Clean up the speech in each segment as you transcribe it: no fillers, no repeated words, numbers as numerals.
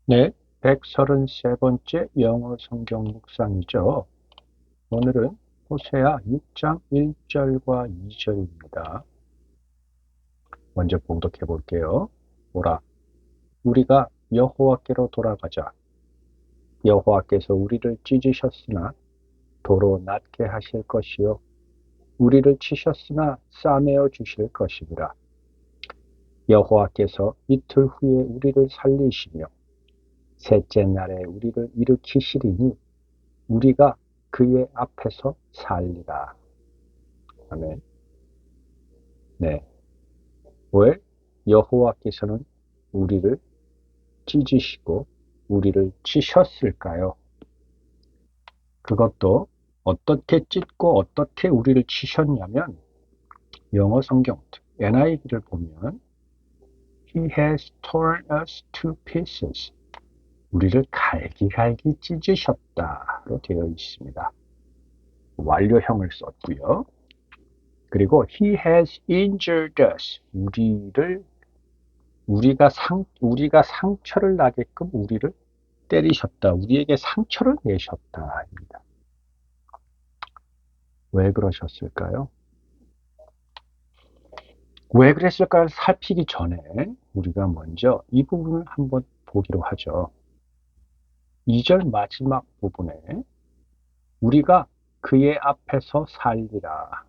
네, 133번째 영어 성경 묵상이죠. 오늘은 호세아 6장 1절과 2절입니다. 먼저 봉독해 볼게요. 보라, 우리가 여호와께로 돌아가자. 여호와께서 우리를 찢으셨으나 도로 낫게 하실 것이요 우리를 치셨으나 싸매어 주실 것이니라. 여호와께서 이틀 후에 우리를 살리시며 셋째 날에 우리를 일으키시리니 우리가 그의 앞에서 살리라. 아멘. 네. 왜 여호와께서는 우리를 찢으시고 우리를 치셨을까요? 그것도 어떻게 찢고 어떻게 우리를 치셨냐면 영어 성경 NIV를 보면 He has torn us to pieces. 우리를 갈기갈기 찢으셨다로 되어 있습니다. 완료형을 썼고요. 그리고 He has injured us. 우리가 상처를 나게끔 우리를 때리셨다. 우리에게 상처를 내셨다입니다. 왜 그러셨을까요? 왜 그랬을까를 살피기 전에 우리가 먼저 이 부분을 한번 보기로 하죠. 2절 마지막 부분에 우리가 그의 앞에서 살리라.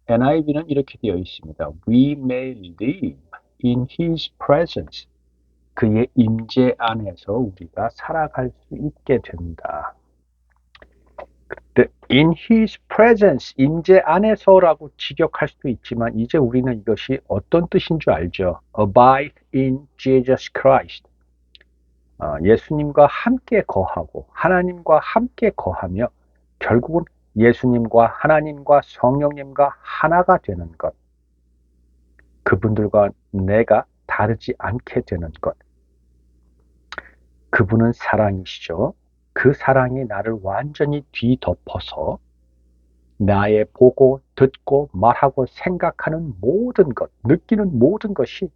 NIV는 이렇게 되어 있습니다. We may live in His presence. 그의 임재 안에서 우리가 살아갈 수 있게 된다. In His presence, 임재 안에서라고 직역할 수도 있지만 이제 우리는 이것이 어떤 뜻인 줄 알죠. Abide in Jesus Christ. 예수님과 함께 거하고 하나님과 함께 거하며 결국은 예수님과 하나님과 성령님과 하나가 되는 것. 그분들과 내가 다르지 않게 되는 것. 그분은 사랑이시죠. 그 사랑이 나를 완전히 뒤덮어서 나의 보고 듣고 말하고 생각하는 모든 것, 느끼는 모든 것이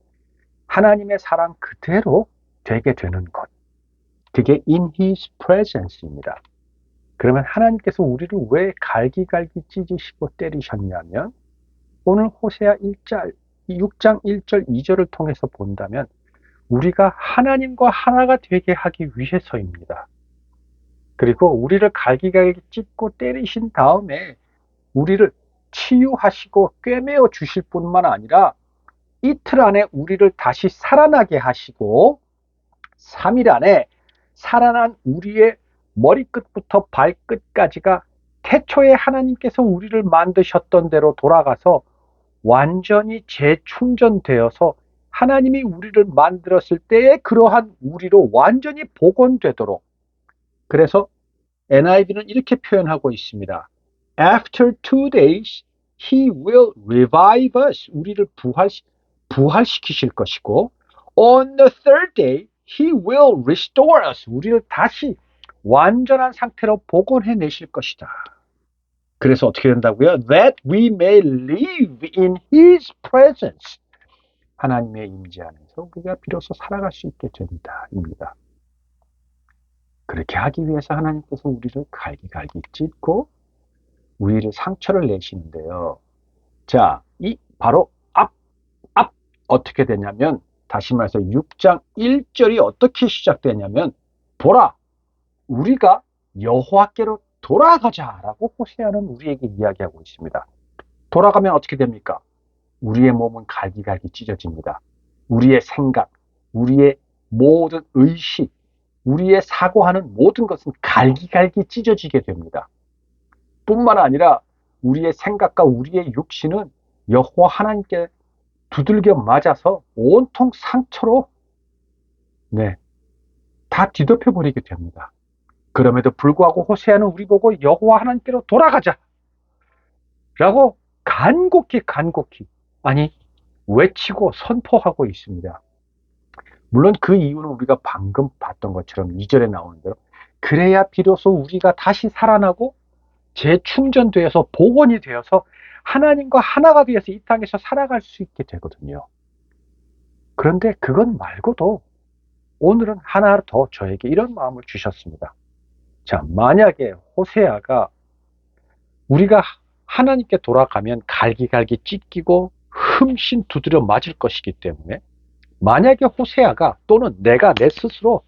하나님의 사랑 그대로 되게 되는 것. 그게 in His presence입니다. 그러면 하나님께서 우리를 왜 갈기갈기 찢으시고 때리셨냐면 오늘 호세아 6장 1절 2절을 통해서 본다면 우리가 하나님과 하나가 되게 하기 위해서입니다. 그리고 우리를 갈기갈기 찢고 때리신 다음에 우리를 치유하시고 꿰매어 주실 뿐만 아니라 이틀 안에 우리를 다시 살아나게 하시고 3일 안에 살아난 우리의 머리끝부터 발끝까지가 태초에 하나님께서 우리를 만드셨던 대로 돌아가서 완전히 재충전되어서 하나님이 우리를 만들었을 때의 그러한 우리로 완전히 복원되도록 그래서 NIV는 이렇게 표현하고 있습니다. After 2 days, He will revive us. 우리를 부활시키실 것이고 On the third day, He will restore us. 우리를 다시 완전한 상태로 복원해 내실 것이다. 그래서 어떻게 된다고요? That we may live in His presence. 하나님의 임재 안에서 우리가 비로소 살아갈 수 있게 된다입니다. 그렇게 하기 위해서 하나님께서 우리를 갈기갈기 찢고 우리를 상처를 내시는데요. 자, 이 바로 앞 어떻게 되냐면 다시 말해서 6장 1절이 어떻게 시작되냐면 보라 우리가 여호와께로 돌아가자라고 호세아는 우리에게 이야기하고 있습니다. 돌아가면 어떻게 됩니까? 우리의 몸은 갈기갈기 찢어집니다. 우리의 생각, 우리의 모든 의식, 우리의 사고하는 모든 것은 갈기갈기 찢어지게 됩니다. 뿐만 아니라 우리의 생각과 우리의 육신은 여호와 하나님께 두들겨 맞아서 온통 상처로 다 뒤덮여 버리게 됩니다. 그럼에도 불구하고 호세아는 우리 보고 여호와 하나님께로 돌아가자 라고 간곡히 아니 외치고 선포하고 있습니다. 물론 그 이유는 우리가 방금 봤던 것처럼 2절에 나오는 대로 그래야 비로소 우리가 다시 살아나고 재충전되어서 복원이 되어서 하나님과 하나가 되어서 이 땅에서 살아갈 수 있게 되거든요. 그런데 그것 말고도 오늘은 하나 더 저에게 이런 마음을 주셨습니다. 자, 만약에 호세아가 우리가 하나님께 돌아가면 갈기갈기 찢기고 흠씬 두드려 맞을 것이기 때문에 만약에 호세아가 또는 내가 내 스스로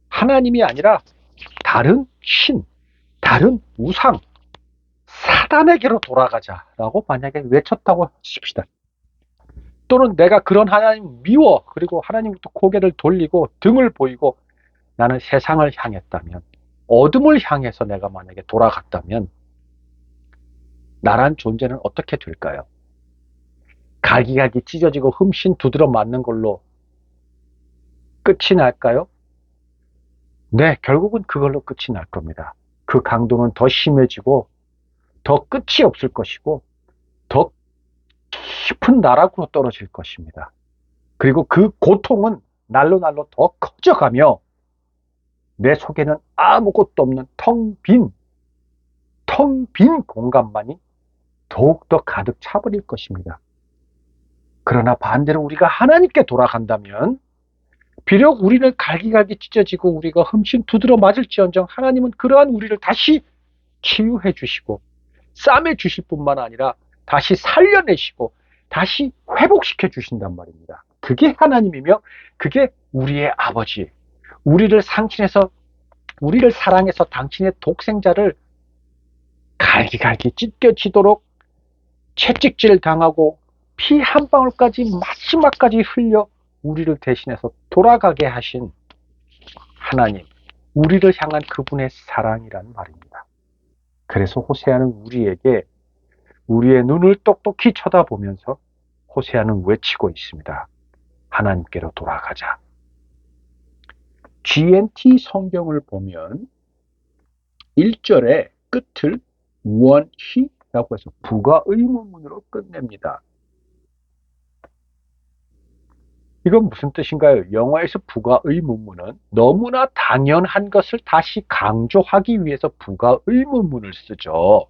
하나님이 아니라 다른 신, 다른 우상, 사단에게로 돌아가자라고 만약에 외쳤다고 하십시다. 또는 내가 그런 하나님 미워 그리고 하나님부터 고개를 돌리고 등을 보이고 나는 세상을 향했다면 어둠을 향해서 내가 만약에 돌아갔다면 나란 존재는 어떻게 될까요? 갈기갈기 찢어지고 흠씬 두드러 맞는 걸로 끝이 날까요? 네, 결국은 그걸로 끝이 날 겁니다. 그 강도는 더 심해지고 더 끝이 없을 것이고 더 깊은 나락으로 떨어질 것입니다. 그리고 그 고통은 날로 날로 더 커져가며 내 속에는 아무것도 없는 텅 빈 공간만이 더욱더 가득 차버릴 것입니다. 그러나 반대로 우리가 하나님께 돌아간다면 비록 우리는 갈기갈기 찢어지고 우리가 흠씬 두드러 맞을지언정 하나님은 그러한 우리를 다시 치유해 주시고 싸매 주실 뿐만 아니라 다시 살려내시고 다시 회복시켜 주신단 말입니다. 그게 하나님이며 그게 우리의 아버지, 우리를 사랑해서 당신의 독생자를 갈기갈기 찢겨지도록 채찍질 당하고 피 한 방울까지 마지막까지 흘려 우리를 대신해서 돌아가게 하신 하나님, 우리를 향한 그분의 사랑이란 말입니다. 그래서 호세아는 우리에게 우리의 눈을 똑똑히 쳐다보면서 호세아는 외치고 있습니다. 하나님께로 돌아가자. GNT 성경을 보면 1절의 끝을 원히라고 해서 부가 의문문으로 끝냅니다. 이건 무슨 뜻인가요? 영어에서 부가 의문문은 너무나 당연한 것을 다시 강조하기 위해서 부가 의문문을 쓰죠.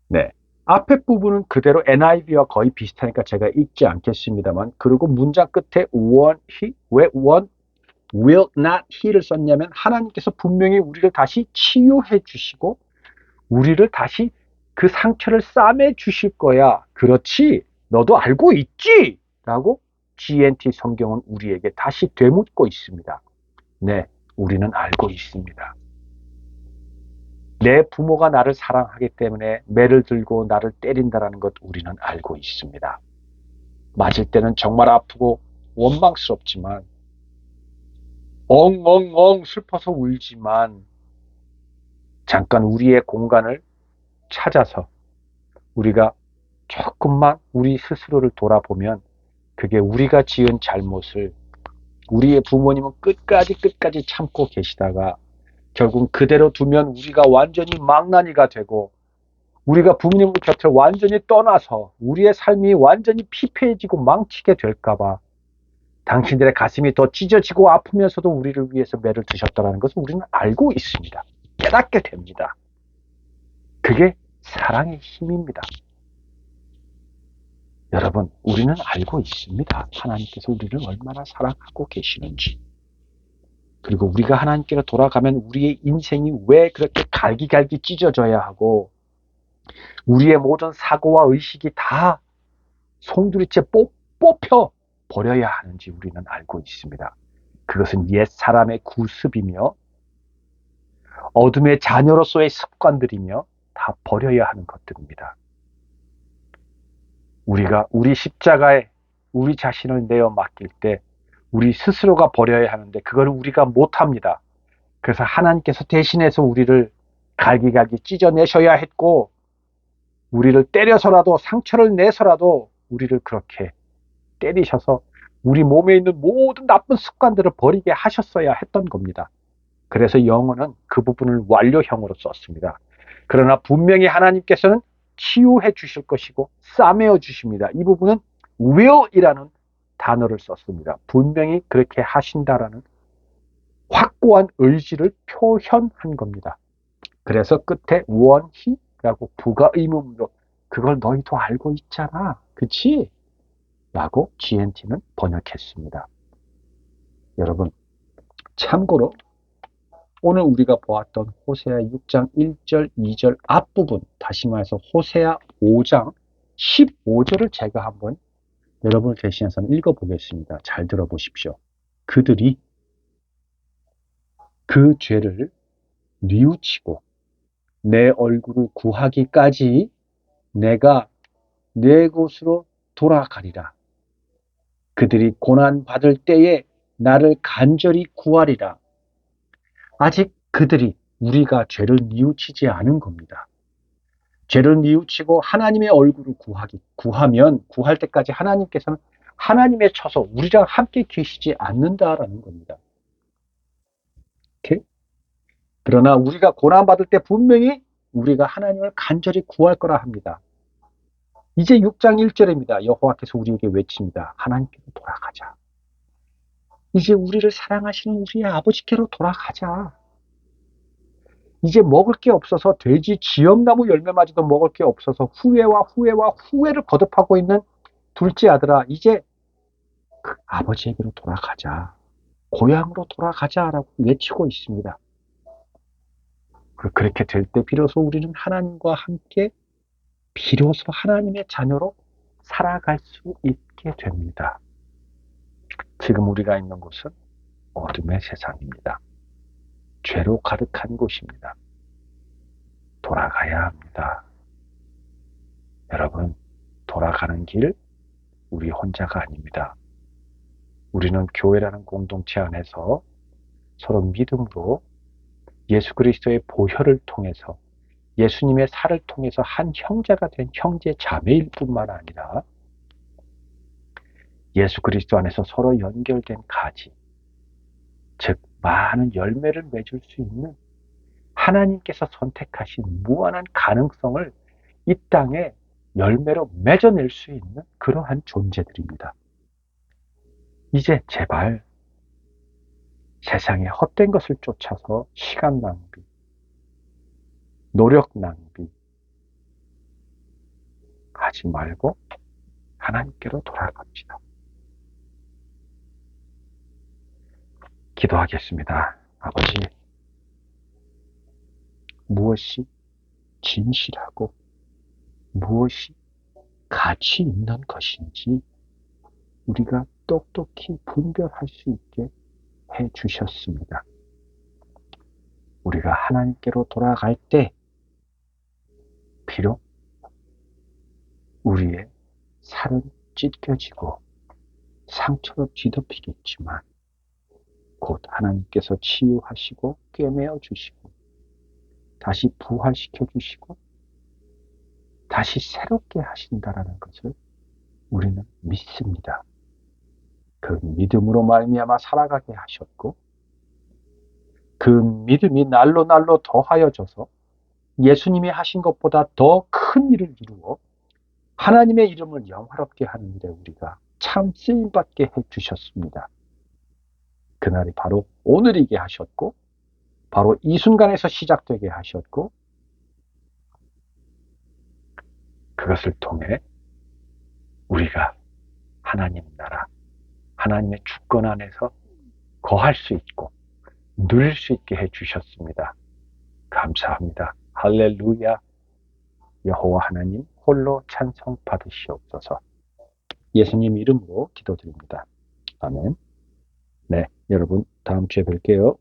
네. 앞에 부분은 그대로 NIV와 거의 비슷하니까 제가 읽지 않겠습니다만, 그리고 문장 끝에 왜 will not he를 썼냐면 하나님께서 분명히 우리를 다시 치유해 주시고 우리를 다시 그 상처를 싸매 주실 거야. 그렇지? 너도 알고 있지? 라고 GNT 성경은 우리에게 다시 되묻고 있습니다. 네, 우리는 알고 있습니다. 내 부모가 나를 사랑하기 때문에 매를 들고 나를 때린다는 것 우리는 알고 있습니다. 맞을 때는 정말 아프고 원망스럽지만 엉엉엉 슬퍼서 울지만 잠깐 우리의 공간을 찾아서 우리가 조금만 우리 스스로를 돌아보면 그게 우리가 지은 잘못을 우리의 부모님은 끝까지 참고 계시다가 결국 그대로 두면 우리가 완전히 망나니가 되고 우리가 부모님 곁을 완전히 떠나서 우리의 삶이 완전히 피폐해지고 망치게 될까봐 당신들의 가슴이 더 찢어지고 아프면서도 우리를 위해서 매를 드셨다는 것을 우리는 알고 있습니다. 깨닫게 됩니다. 그게 사랑의 힘입니다. 여러분, 우리는 알고 있습니다. 하나님께서 우리를 얼마나 사랑하고 계시는지. 그리고 우리가 하나님께로 돌아가면 우리의 인생이 왜 그렇게 갈기갈기 찢어져야 하고 우리의 모든 사고와 의식이 다 송두리째 뽑혀 버려야 하는지 우리는 알고 있습니다. 그것은 옛 사람의 구습이며 어둠의 자녀로서의 습관들이며 다 버려야 하는 것들입니다. 우리가 우리 십자가에 우리 자신을 내어 맡길 때 우리 스스로가 버려야 하는데 그걸 우리가 못합니다. 그래서 하나님께서 대신해서 우리를 갈기갈기 찢어내셔야 했고 우리를 때려서라도 상처를 내서라도 우리를 그렇게 때리셔서 우리 몸에 있는 모든 나쁜 습관들을 버리게 하셨어야 했던 겁니다. 그래서 영어는 그 부분을 완료형으로 썼습니다. 그러나 분명히 하나님께서는 치유해 주실 것이고 싸매어 주십니다. 이 부분은 will이라는 단어를 썼습니다. 분명히 그렇게 하신다라는 확고한 의지를 표현한 겁니다. 그래서 끝에 원히라고 부가 의문으로 그걸 너희도 알고 있잖아. 그치? 라고 GNT는 번역했습니다. 여러분, 참고로 오늘 우리가 보았던 호세아 6장 1절, 2절 앞부분, 다시 말해서 호세아 5장 15절을 제가 한번 여러분을 대신해서 읽어보겠습니다. 잘 들어보십시오. 그들이 그 죄를 뉘우치고 내 얼굴을 구하기까지 내가 내 곳으로 돌아가리라. 그들이 고난받을 때에 나를 간절히 구하리라. 아직 그들이 우리가 죄를 뉘우치지 않은 겁니다. 죄를 뉘우치고 하나님의 얼굴을 구할 때까지 하나님께서는 하나님의 처소, 우리랑 함께 계시지 않는다라는 겁니다. 오케이? 그러나 우리가 고난받을 때 분명히 우리가 하나님을 간절히 구할 거라 합니다. 이제 6장 1절입니다. 여호와께서 우리에게 외칩니다. 하나님께로 돌아가자. 이제 우리를 사랑하시는 우리의 아버지께로 돌아가자. 이제 먹을 게 없어서 돼지 지엄나무 열매마저도 먹을 게 없어서 후회를 거듭하고 있는 둘째 아들아, 이제 그 아버지에게로 돌아가자. 고향으로 돌아가자라고 외치고 있습니다. 그렇게 될 때 비로소 우리는 하나님과 함께 비로소 하나님의 자녀로 살아갈 수 있게 됩니다. 지금 우리가 있는 곳은 어둠의 세상입니다. 죄로 가득한 곳입니다. 돌아가야 합니다. 여러분, 돌아가는 길 우리 혼자가 아닙니다. 우리는 교회라는 공동체 안에서 서로 믿음으로 예수 그리스도의 보혈을 통해서 예수님의 살을 통해서 한 형제가 된 형제 자매일 뿐만 아니라 예수 그리스도 안에서 서로 연결된 가지, 즉 많은 열매를 맺을 수 있는 하나님께서 선택하신 무한한 가능성을 이 땅에 열매로 맺어낼 수 있는 그러한 존재들입니다. 이제 제발 세상에 헛된 것을 쫓아서 시간 낭비, 노력 낭비 하지 말고 하나님께로 돌아갑시다. 기도하겠습니다. 아버지, 무엇이 진실하고 무엇이 가치 있는 것인지 우리가 똑똑히 분별할 수 있게 해 주셨습니다. 우리가 하나님께로 돌아갈 때 비록 우리의 살은 찢겨지고 상처로 뒤덮이겠지만 곧 하나님께서 치유하시고 꿰매어 주시고 다시 부활시켜 주시고 다시 새롭게 하신다라는 것을 우리는 믿습니다. 그 믿음으로 말미암아 살아가게 하셨고 그 믿음이 날로 더하여져서 예수님이 하신 것보다 더 큰 일을 이루어 하나님의 이름을 영화롭게 하는 일에 우리가 참 쓰임받게 해주셨습니다. 그날이 바로 오늘이게 하셨고 바로 이 순간에서 시작되게 하셨고 그것을 통해 우리가 하나님 나라, 하나님의 주권 안에서 거할 수 있고 누릴 수 있게 해주셨습니다. 감사합니다. 할렐루야. 여호와 하나님 홀로 찬송 받으시옵소서. 예수님 이름으로 기도드립니다. 아멘. 네, 여러분 다음 주에 뵐게요.